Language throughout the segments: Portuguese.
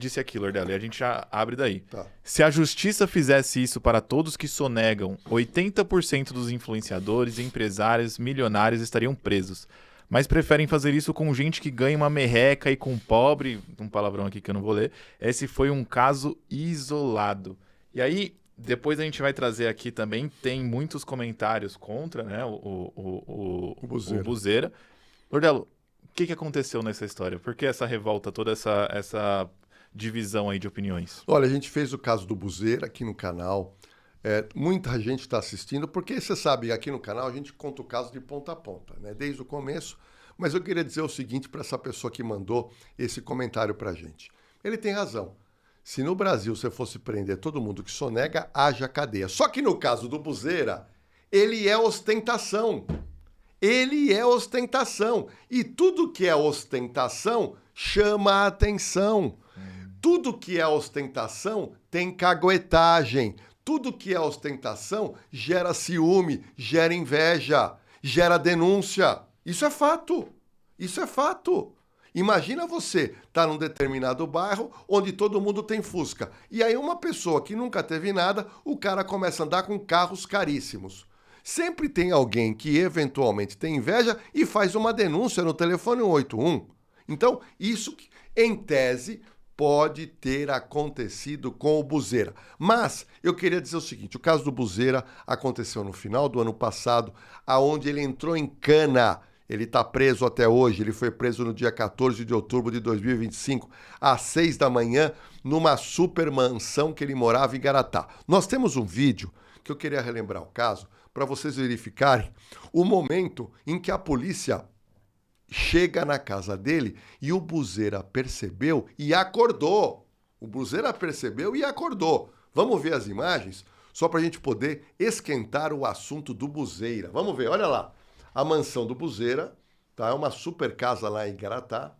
disse aqui, Lordelo, e a gente já abre daí. Tá. Se a justiça fizesse isso para todos que sonegam, 80% dos influenciadores, empresários, milionários estariam presos. Mas preferem fazer isso com gente que ganha uma merreca e com pobre, um palavrão aqui que eu não vou ler. Esse foi um caso isolado. E aí, depois a gente vai trazer aqui também, tem muitos comentários contra, né, o Buzeira. Lordelo, o que aconteceu nessa história? Por que essa revolta, toda essa divisão aí de opiniões? Olha, a gente fez o caso do Buzeira aqui no canal. Muita gente está assistindo, porque você sabe, aqui no canal a gente conta o caso de ponta a ponta, né? Desde o começo. Mas eu queria dizer o seguinte para essa pessoa que mandou esse comentário para a gente. Ele tem razão. Se no Brasil você fosse prender todo mundo que sonega, haja cadeia. Só que no caso do Buzeira, ele é ostentação. Ele é ostentação. E tudo que é ostentação chama a atenção. Tudo que é ostentação tem caguetagem. Tudo que é ostentação gera ciúme, gera inveja, gera denúncia. Isso é fato. Isso é fato. Imagina você estar num determinado bairro onde todo mundo tem Fusca. E aí uma pessoa que nunca teve nada, o cara começa a andar com carros caríssimos. Sempre tem alguém que eventualmente tem inveja e faz uma denúncia no telefone 181. Então, isso, em tese, pode ter acontecido com o Buzeira. Mas eu queria dizer o seguinte, o caso do Buzeira aconteceu no final do ano passado, aonde ele entrou em cana. Ele está preso até hoje, ele foi preso no dia 14 de outubro de 2025, às 6 da manhã, numa super mansão que ele morava em Garatá. Nós temos um vídeo que eu queria relembrar o caso, para vocês verificarem o momento em que a polícia chega na casa dele e o Buzeira percebeu e acordou. O Buzeira percebeu e acordou. Vamos ver as imagens, só para a gente poder esquentar o assunto do Buzeira. Vamos ver, olha lá. A mansão do Buzeira, tá? É uma super casa lá em Garatá.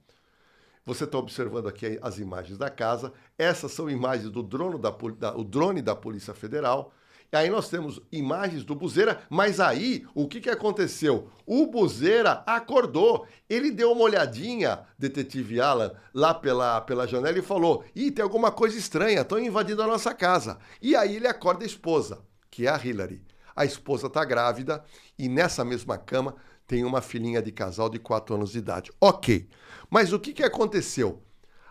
Você está observando aqui as imagens da casa. Essas são imagens do drone da Polícia Federal. E aí nós temos imagens do Buzeira, mas aí o que aconteceu? O Buzeira acordou, ele deu uma olhadinha, detetive Alan, lá pela janela e falou, tem alguma coisa estranha, estão invadindo a nossa casa. E aí ele acorda a esposa, que é a Hillary. A esposa está grávida e nessa mesma cama tem uma filhinha de casal de 4 anos de idade. Ok, mas o que aconteceu?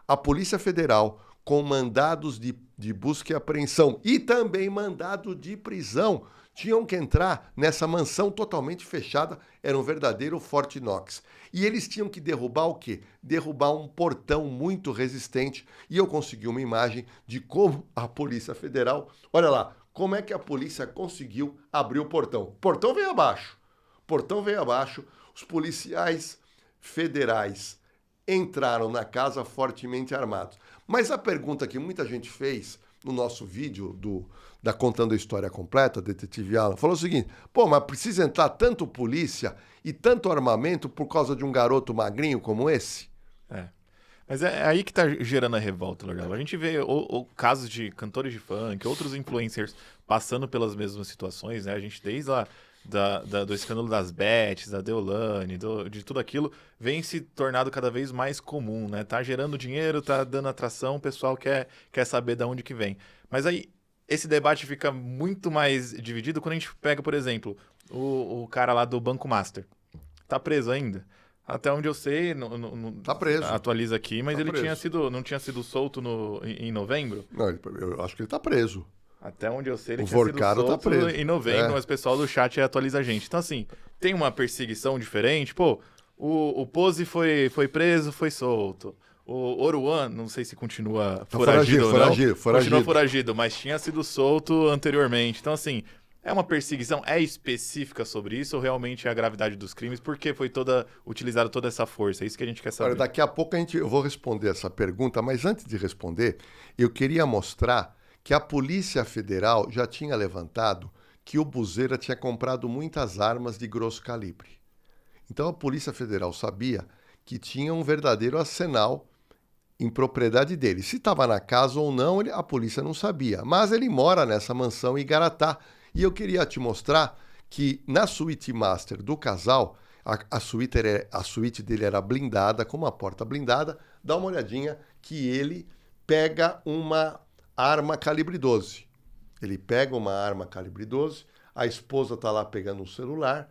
A Polícia Federal, com mandados de busca e apreensão e também mandado de prisão, tinham que entrar nessa mansão totalmente fechada, era um verdadeiro Fort Knox. E eles tinham que derrubar o quê? Derrubar um portão muito resistente. E eu consegui uma imagem de como a Polícia Federal, olha lá, como é que a polícia conseguiu abrir o portão. O portão veio abaixo. O portão veio abaixo, os policiais federais entraram na casa fortemente armados. Mas a pergunta que muita gente fez no nosso vídeo da Contando a História Completa, Detetive Alan, falou o seguinte, mas precisa entrar tanto polícia e tanto armamento por causa de um garoto magrinho como esse? Mas é aí que tá gerando a revolta, Lordelo. A gente vê casos de cantores de funk, outros influencers passando pelas mesmas situações, né? A gente desde lá do escândalo das Bets, da Deolane, de tudo aquilo, vem se tornado cada vez mais comum, né? Tá gerando dinheiro, tá dando atração, o pessoal quer saber de onde que vem. Mas aí, esse debate fica muito mais dividido quando a gente pega, por exemplo, o cara lá do Banco Master. Tá preso ainda? Até onde eu sei, tá preso. Atualiza aqui, mas tá ele preso. não tinha sido solto em novembro? Não, eu acho que ele tá preso. Até onde eu sei, ele o tinha sido Vorcaro solto tá preso. em novembro, mas o pessoal do chat atualiza a gente. Então, assim, tem uma perseguição diferente. O Pose foi preso, foi solto. O Oruan, não sei se continua foragido ou não. Continua foragido, mas tinha sido solto anteriormente. Então, assim, é uma perseguição, é específica sobre isso ou realmente é a gravidade dos crimes? Por que foi utilizada toda essa força? É isso que a gente quer saber. Olha, daqui a pouco eu vou responder essa pergunta, mas antes de responder, eu queria mostrar que a Polícia Federal já tinha levantado que o Buzeira tinha comprado muitas armas de grosso calibre. Então a Polícia Federal sabia que tinha um verdadeiro arsenal em propriedade dele. Se estava na casa ou não, a polícia não sabia. Mas ele mora nessa mansão em Garatá. E eu queria te mostrar que na suíte master do casal, a suíte dele era blindada, com uma porta blindada. Dá uma olhadinha que ele pega uma arma calibre 12. Ele pega uma arma calibre 12, a esposa está lá pegando um celular,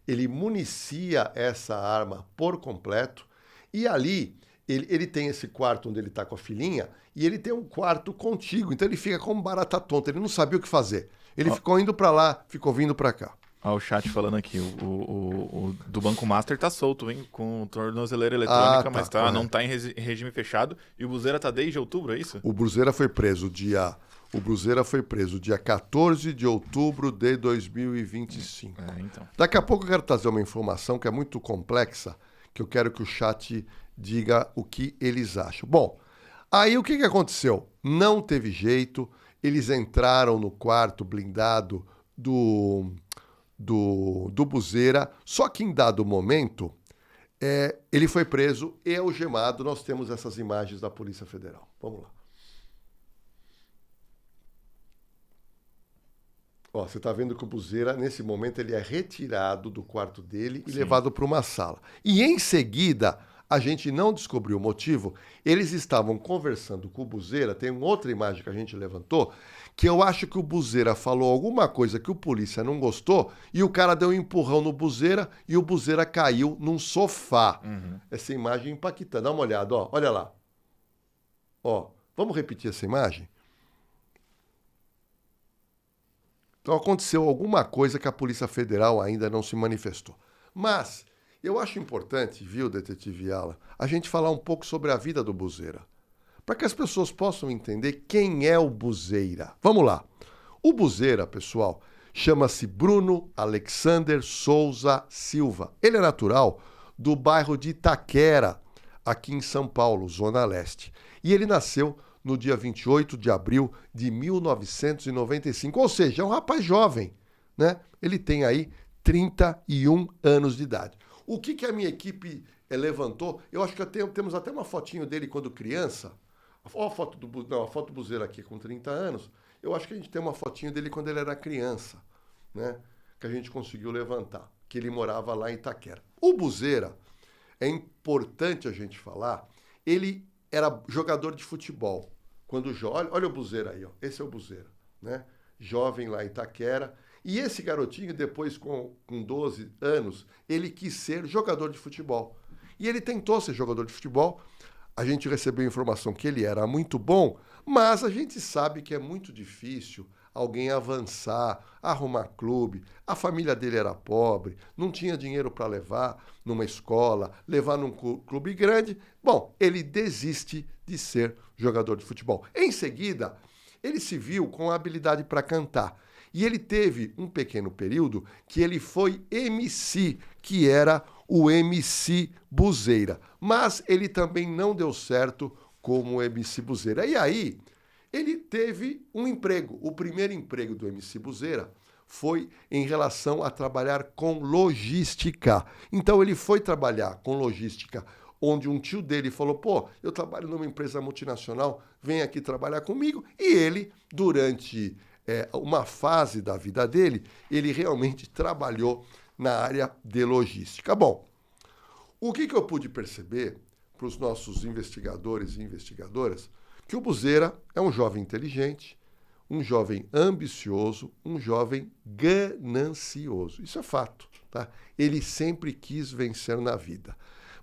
ele municia essa arma por completo e ali ele tem esse quarto onde ele está com a filhinha e ele tem um quarto contíguo, então ele fica como barata tonta, ele não sabia o que fazer. Ele ficou indo para lá, ficou vindo para cá. Ó, o chat falando aqui, o do Banco Master tá solto, hein? Com tornozeleira eletrônica, mas não tá em regime fechado. E o Buzeira tá desde outubro, é isso? O Buzeira foi preso dia 14 de outubro de 2025. Então. Daqui a pouco eu quero trazer uma informação que é muito complexa, que eu quero que o chat diga o que eles acham. Bom, aí o que aconteceu? Não teve jeito, eles entraram no quarto blindado do Buzeira, só que em dado momento ele foi preso e algemado. Nós temos essas imagens da Polícia Federal. Vamos lá. Ó, você está vendo que o Buzeira, nesse momento, ele é retirado do quarto dele e levado para uma sala. E em seguida, a gente não descobriu o motivo, eles estavam conversando com o Buzeira, tem uma outra imagem que a gente levantou, que eu acho que o Buzeira falou alguma coisa que o polícia não gostou e o cara deu um empurrão no Buzeira e o Buzeira caiu num sofá. Essa imagem é impactante. Dá uma olhada, ó, olha lá. Ó, vamos repetir essa imagem? Então aconteceu alguma coisa que a Polícia Federal ainda não se manifestou. Mas eu acho importante, viu, detetive Yala, a gente falar um pouco sobre a vida do Buzeira, para que as pessoas possam entender quem é o Buzeira. Vamos lá. O Buzeira, pessoal, chama-se Bruno Alexander Souza Silva. Ele é natural do bairro de Itaquera, aqui em São Paulo, Zona Leste. E ele nasceu no dia 28 de abril de 1995. Ou seja, é um rapaz jovem, né? Ele tem aí 31 anos de idade. O que a minha equipe levantou? Eu acho que temos até uma fotinho dele quando criança. Olha a foto a foto do Buzeira aqui com 30 anos. Eu acho que a gente tem uma fotinho dele quando ele era criança, né? Que a gente conseguiu levantar, que ele morava lá em Itaquera. O Buzeira, é importante a gente falar, ele era jogador de futebol. Olha o Buzeira aí, ó. Esse é o Buzeira, né? Jovem lá em Itaquera. E esse garotinho, depois com 12 anos, ele quis ser jogador de futebol. E ele tentou ser jogador de futebol. A gente recebeu informação que ele era muito bom, mas a gente sabe que é muito difícil alguém avançar, arrumar clube. A família dele era pobre, não tinha dinheiro para levar numa escola, levar num clube grande. Bom, ele desiste de ser jogador de futebol. Em seguida, ele se viu com a habilidade para cantar. E ele teve um pequeno período que ele foi MC, que era o MC Buzeira. Mas ele também não deu certo como MC Buzeira. E aí, ele teve um emprego. O primeiro emprego do MC Buzeira foi em relação a trabalhar com logística. Então, ele foi trabalhar com logística, onde um tio dele falou, pô, eu trabalho numa empresa multinacional, vem aqui trabalhar comigo. E ele, durante uma fase da vida dele, ele realmente trabalhou na área de logística. Bom, o que eu pude perceber para os nossos investigadores e investigadoras, que o Buzeira é um jovem inteligente, um jovem ambicioso, um jovem ganancioso. Isso é fato, tá? Ele sempre quis vencer na vida.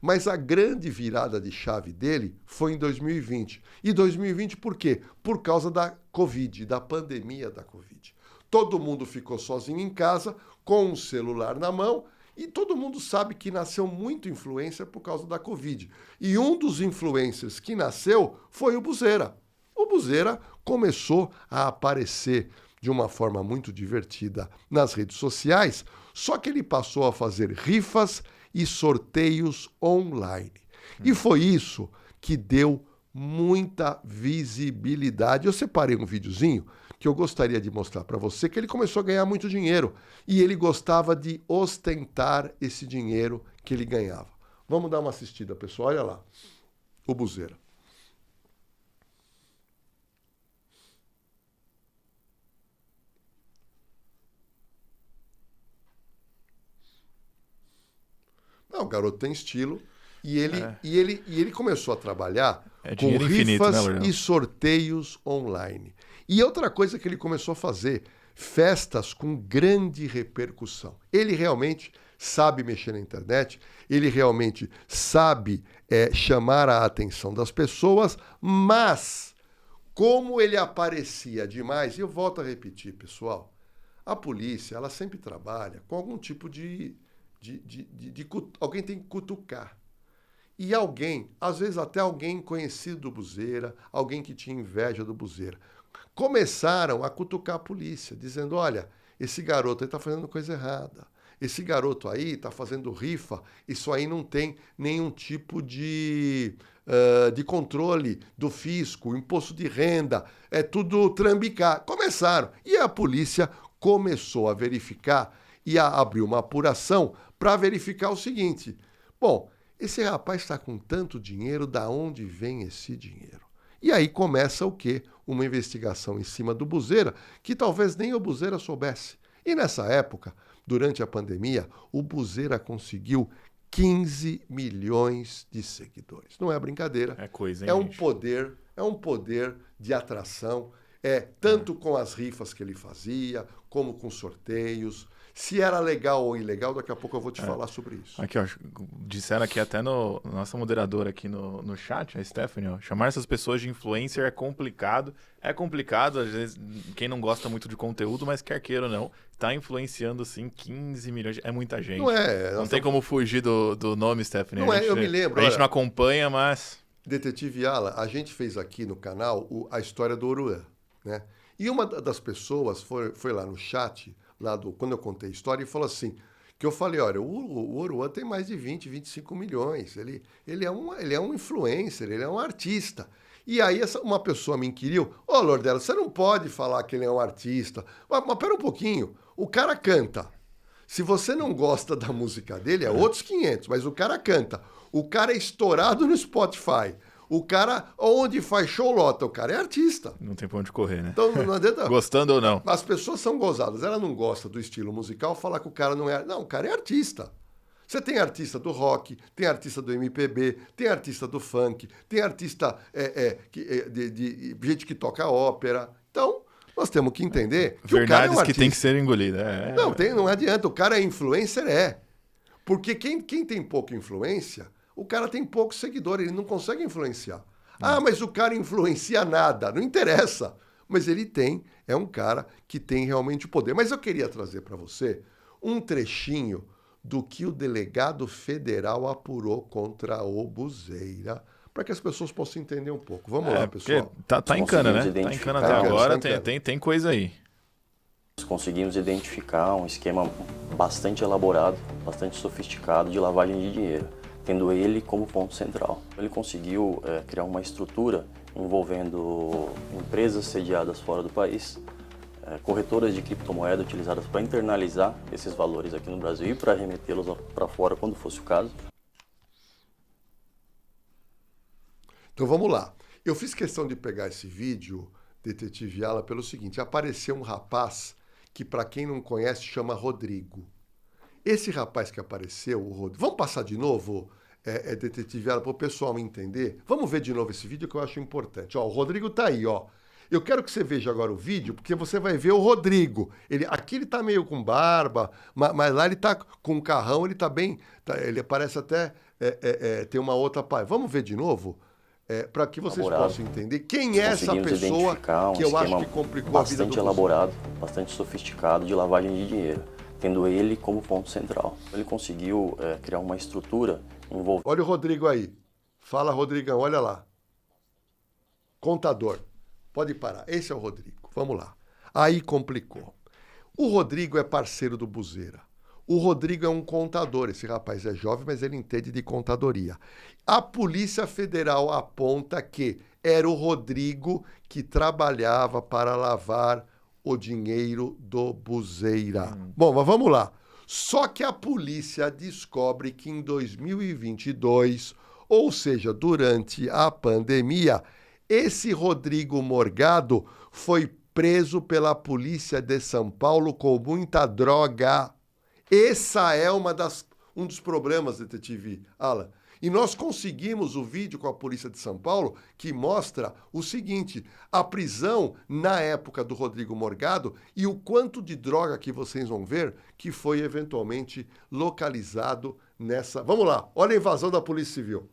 Mas a grande virada de chave dele foi em 2020. E 2020 por quê? Por causa da Covid, da pandemia da Covid. Todo mundo ficou sozinho em casa, com um celular na mão, e todo mundo sabe que nasceu muito influencer por causa da Covid. E um dos influencers que nasceu foi o Buzeira. O Buzeira começou a aparecer de uma forma muito divertida nas redes sociais, só que ele passou a fazer rifas e sorteios online. E foi isso que deu muita visibilidade. Eu separei um videozinho que eu gostaria de mostrar para você, que ele começou a ganhar muito dinheiro e ele gostava de ostentar esse dinheiro que ele ganhava. Vamos dar uma assistida, pessoal. Olha lá, o Buzeira. Não, o garoto tem estilo e ele começou a trabalhar É com dinheiro infinito, né, rifas Lordelo? e sorteios online. E outra coisa que ele começou a fazer, festas com grande repercussão. Ele realmente sabe mexer na internet, ele realmente sabe chamar a atenção das pessoas, mas como ele aparecia demais, e eu volto a repetir, pessoal, a polícia, ela sempre trabalha com algum tipo alguém tem que cutucar. E alguém, às vezes até alguém conhecido do Buzeira, alguém que tinha inveja do Buzeira, começaram a cutucar a polícia, dizendo, olha, esse garoto aí está fazendo coisa errada. Esse garoto aí está fazendo rifa, isso aí não tem nenhum tipo de controle do fisco, imposto de renda, é tudo trambicar. Começaram. E a polícia começou a verificar e a abrir uma apuração para verificar o seguinte. Bom, esse rapaz está com tanto dinheiro, da onde vem esse dinheiro? E aí começa o quê? Uma investigação em cima do Buzeira, que talvez nem o Buzeira soubesse. E nessa época, durante a pandemia, o Buzeira conseguiu 15 milhões de seguidores. Não é brincadeira. É coisa, hein, é um gente? poder de atração, tanto com as rifas que ele fazia, como com sorteios. Se era legal ou ilegal, daqui a pouco eu vou te falar sobre isso. Aqui, ó, disseram aqui até nossa moderadora aqui no chat, a Stephanie, ó, chamar essas pessoas de influencer é complicado. É complicado, às vezes, quem não gosta muito de conteúdo, mas quer queira ou não, tá influenciando, sim, 15 milhões. É muita gente. Não é. Não tem como fugir do nome, Stephanie. Não é, eu me lembro. A gente olha, não acompanha, mas... Detetive Ala, a gente fez aqui no canal a história do Oruan, né? E uma das pessoas foi lá no chat, quando eu contei a história, e falou assim, que eu falei, olha, o Oruan tem mais de 20, 25 milhões, ele é um influencer, ele é um artista. E aí uma pessoa me inquiriu, Lordelo, você não pode falar que ele é um artista, mas pera um pouquinho, o cara canta. Se você não gosta da música dele, é outros 500, mas o cara canta. O cara é estourado no Spotify. O cara, onde faz show, lota. O cara é artista. Não tem pra onde correr, né? Então, não adianta... Gostando ou não. As pessoas são gozadas. Ela não gosta do estilo musical, falar que o cara não é... Não, o cara é artista. Você tem artista do rock, tem artista do MPB, tem artista do funk, tem artista de gente que toca ópera. Então, nós temos que entender que o cara é um artista. Que tem que ser engolida. Não adianta. O cara é influencer, Porque quem tem pouca influência, o cara tem poucos seguidores, ele não consegue influenciar. Ah, mas o cara influencia nada. Não interessa. Mas ele é um cara que tem realmente o poder. Mas eu queria trazer para você um trechinho do que o delegado federal apurou contra o Buzeira, para que as pessoas possam entender um pouco. Vamos lá, pessoal. Tá em cana, né? Tá em cana até agora, tem coisa aí. Nós conseguimos identificar um esquema bastante elaborado, bastante sofisticado de lavagem de dinheiro, tendo ele como ponto central. Ele conseguiu criar uma estrutura envolvendo empresas sediadas fora do país, corretoras de criptomoeda utilizadas para internalizar esses valores aqui no Brasil e para remetê-los para fora quando fosse o caso. Então vamos lá. Eu fiz questão de pegar esse vídeo, Detetive Ala, pelo seguinte: apareceu um rapaz que, para quem não conhece, chama Rodrigo. Esse rapaz que apareceu, o Rodrigo... Vamos passar de novo, Detetive Ala, para o pessoal entender? Vamos ver de novo esse vídeo que eu acho importante. Ó, o Rodrigo tá aí, ó. Eu quero que você veja agora o vídeo, porque você vai ver o Rodrigo. Aqui ele tá meio com barba, mas lá ele tá com um carrão, ele tá bem... ele parece até ter uma outra... Vamos ver de novo? Para que vocês possam entender quem é essa pessoa que eu acho que complicou a vida do bastante elaborado, bastante sofisticado de lavagem de dinheiro, tendo ele como ponto central. Ele conseguiu criar uma estrutura envolvendo... Olha o Rodrigo aí. Fala, Rodrigão, olha lá. Contador. Pode parar. Esse é o Rodrigo. Vamos lá. Aí complicou. O Rodrigo é parceiro do Buzeira. O Rodrigo é um contador. Esse rapaz é jovem, mas ele entende de contadoria. A Polícia Federal aponta que era o Rodrigo que trabalhava para lavar o dinheiro do Buzeira. Bom, mas vamos lá. Só que a polícia descobre que em 2022, ou seja, durante a pandemia, esse Rodrigo Morgado foi preso pela polícia de São Paulo com muita droga. Essa é um dos problemas, Detetive Ala, E nós conseguimos o vídeo com a Polícia de São Paulo que mostra o seguinte, a prisão na época do Rodrigo Morgado e o quanto de droga que vocês vão ver que foi eventualmente localizado nessa... Vamos lá, olha a invasão da Polícia Civil.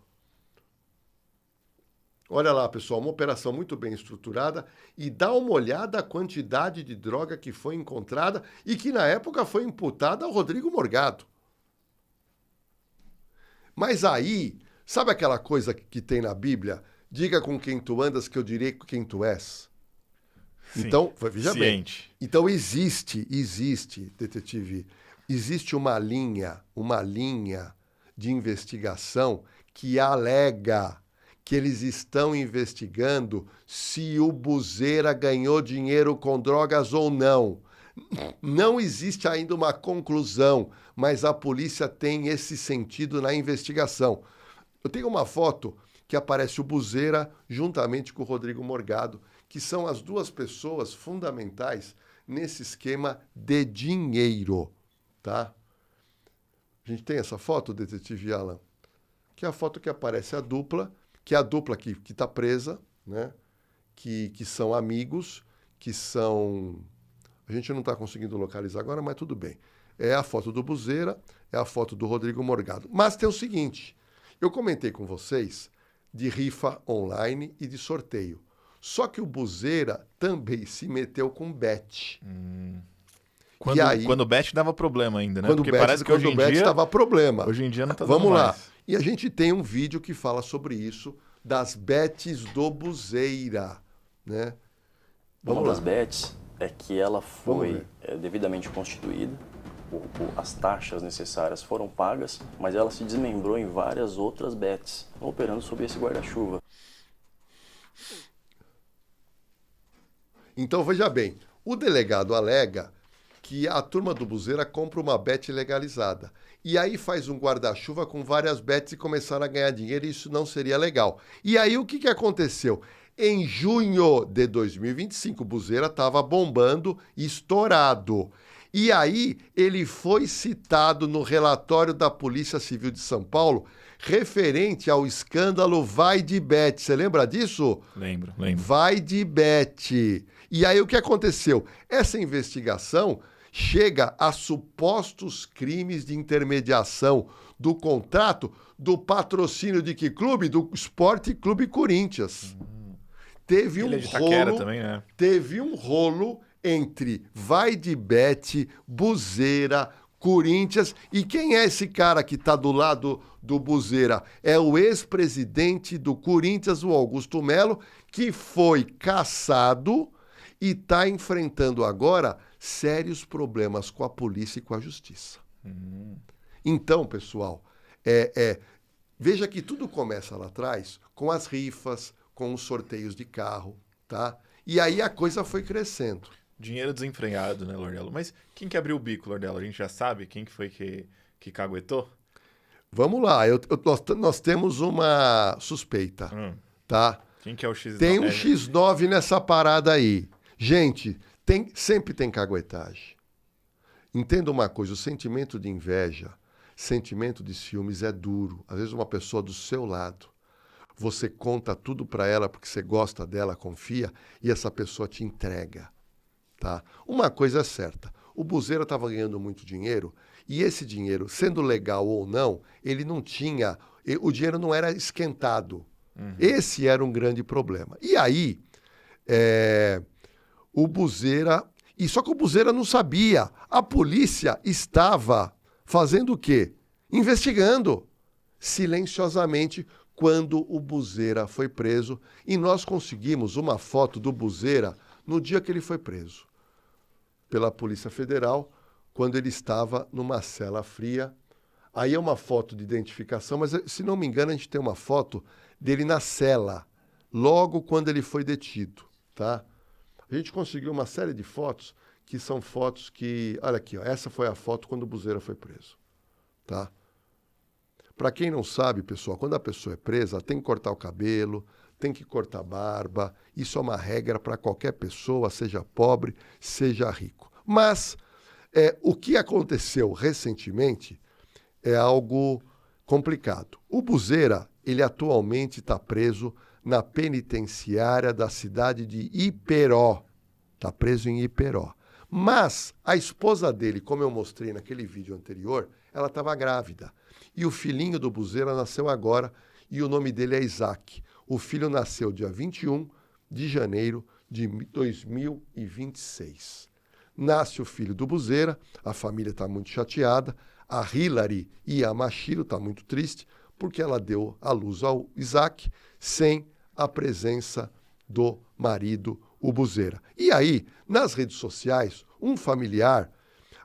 Olha lá, pessoal, uma operação muito bem estruturada e dá uma olhada a quantidade de droga que foi encontrada e que na época foi imputada ao Rodrigo Morgado. Mas aí, sabe aquela coisa que tem na Bíblia? Diga com quem tu andas que eu direi com quem tu és. Sim, então, veja ciente. bem. Então existe, detetive, existe uma linha de investigação que alega que eles estão investigando se o Buzera ganhou dinheiro com drogas ou não. Não existe ainda uma conclusão, mas a polícia tem esse sentido na investigação. Eu tenho uma foto que aparece o Buzera juntamente com o Rodrigo Morgado, que são as duas pessoas fundamentais nesse esquema de dinheiro, tá? A gente tem essa foto, detetive Alan, que é a foto que aparece a dupla, que é a dupla que está presa, né? Que são amigos, que são... A gente não está conseguindo localizar agora, mas tudo bem. É a foto do Buzera, é a foto do Rodrigo Morgado. Mas tem o seguinte, eu comentei com vocês de rifa online e de sorteio. Só que o Buzera também se meteu com bet. Quando o bet dava problema ainda, né? Quando Porque parece que hoje em dia dava problema. Hoje em dia não está dando Vamos lá. mais. E a gente tem um vídeo que fala sobre isso, das bets do Buzera, né? Uma das bets é que ela foi devidamente constituída, as taxas necessárias foram pagas, mas ela se desmembrou em várias outras bets, operando sob esse guarda-chuva. Então, veja bem, o delegado alega que a turma do Buzera compra uma bet legalizada. E aí faz um guarda-chuva com várias bets e começaram a ganhar dinheiro, e isso não seria legal. E aí o que aconteceu? Em junho de 2025, o Buzera estava bombando, estourado. E aí ele foi citado no relatório da Polícia Civil de São Paulo referente ao escândalo Vai de Bet. Você lembra disso? Lembro. Vai de Bet. E aí o que aconteceu? Essa investigação chega a supostos crimes de intermediação do contrato do patrocínio de que clube? Do Esporte Clube Corinthians. Teve um rolo também, né? Teve um rolo entre Vai de Bet, Buzera, Corinthians. E quem é esse cara que está do lado do Buzera? É o ex-presidente do Corinthians, o Augusto Melo, que foi cassado e está enfrentando agora sérios problemas com a polícia e com a justiça. Então, pessoal, veja que tudo começa lá atrás com as rifas, com os sorteios de carro, tá? E aí a coisa foi crescendo. Dinheiro desenfreado, né, Lordelo? Mas quem que abriu o bico, Lordelo? A gente já sabe quem que foi que caguetou? Vamos lá, nós temos uma suspeita, tá? Quem que é o X9? Tem um X9 nessa parada aí. Gente, sempre tem caguetagem. Entenda uma coisa, o sentimento de inveja, sentimento de ciúmes é duro. Às vezes uma pessoa do seu lado, você conta tudo para ela porque você gosta dela, confia, e essa pessoa te entrega, tá? Uma coisa é certa, o Buzera estava ganhando muito dinheiro e esse dinheiro, sendo legal ou não, ele não tinha, o dinheiro não era esquentado. Esse era um grande problema. E aí, o Buzera... E só que o Buzera não sabia. A polícia estava fazendo o quê? Investigando silenciosamente quando o Buzera foi preso. E nós conseguimos uma foto do Buzera no dia que ele foi preso pela Polícia Federal, quando ele estava numa cela fria. Aí é uma foto de identificação, mas se não me engano a gente tem uma foto dele na cela, logo quando ele foi detido, tá? A gente conseguiu uma série de fotos que são fotos que... Olha aqui, ó, essa foi a foto quando o Buzera foi preso, tá? Para quem não sabe, pessoal, quando a pessoa é presa, ela tem que cortar o cabelo, tem que cortar a barba. Isso é uma regra para qualquer pessoa, seja pobre, seja rico. Mas o que aconteceu recentemente é algo complicado. O Buzeira, ele atualmente está preso na penitenciária da cidade de Iperó. Está preso em Iperó. Mas a esposa dele, como eu mostrei naquele vídeo anterior, ela estava grávida. E o filhinho do Buzeira nasceu agora e o nome dele é Isaac. O filho nasceu dia 21 de janeiro de 2026. Nasce o filho do Buzeira, a família está muito chateada, a Hilary e a Machiro estão muito tristes, porque ela deu à luz ao Isaac sem a presença do marido, o Buzeira. E aí, nas redes sociais, um familiar,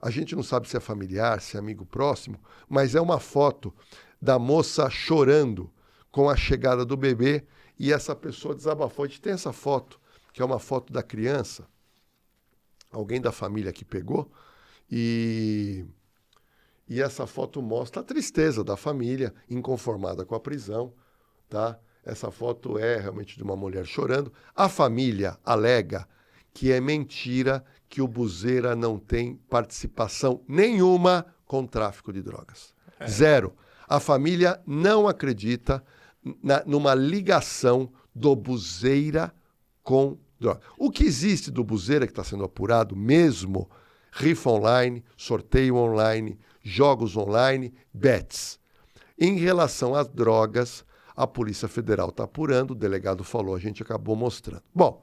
a gente não sabe se é familiar, se é amigo próximo, mas é uma foto da moça chorando com a chegada do bebê e essa pessoa desabafou. A gente tem essa foto, que é uma foto da criança, alguém da família que pegou, e essa foto mostra a tristeza da família, inconformada com a prisão, tá? Essa foto é realmente de uma mulher chorando. A família alega que é mentira, que o Buzeira não tem participação nenhuma com o tráfico de drogas. Zero. A família não acredita numa ligação do Buzeira com droga. O que existe do Buzeira que está sendo apurado mesmo, rifa online, sorteio online, jogos online, bets. Em relação às drogas, a Polícia Federal está apurando, o delegado falou, a gente acabou mostrando. Bom,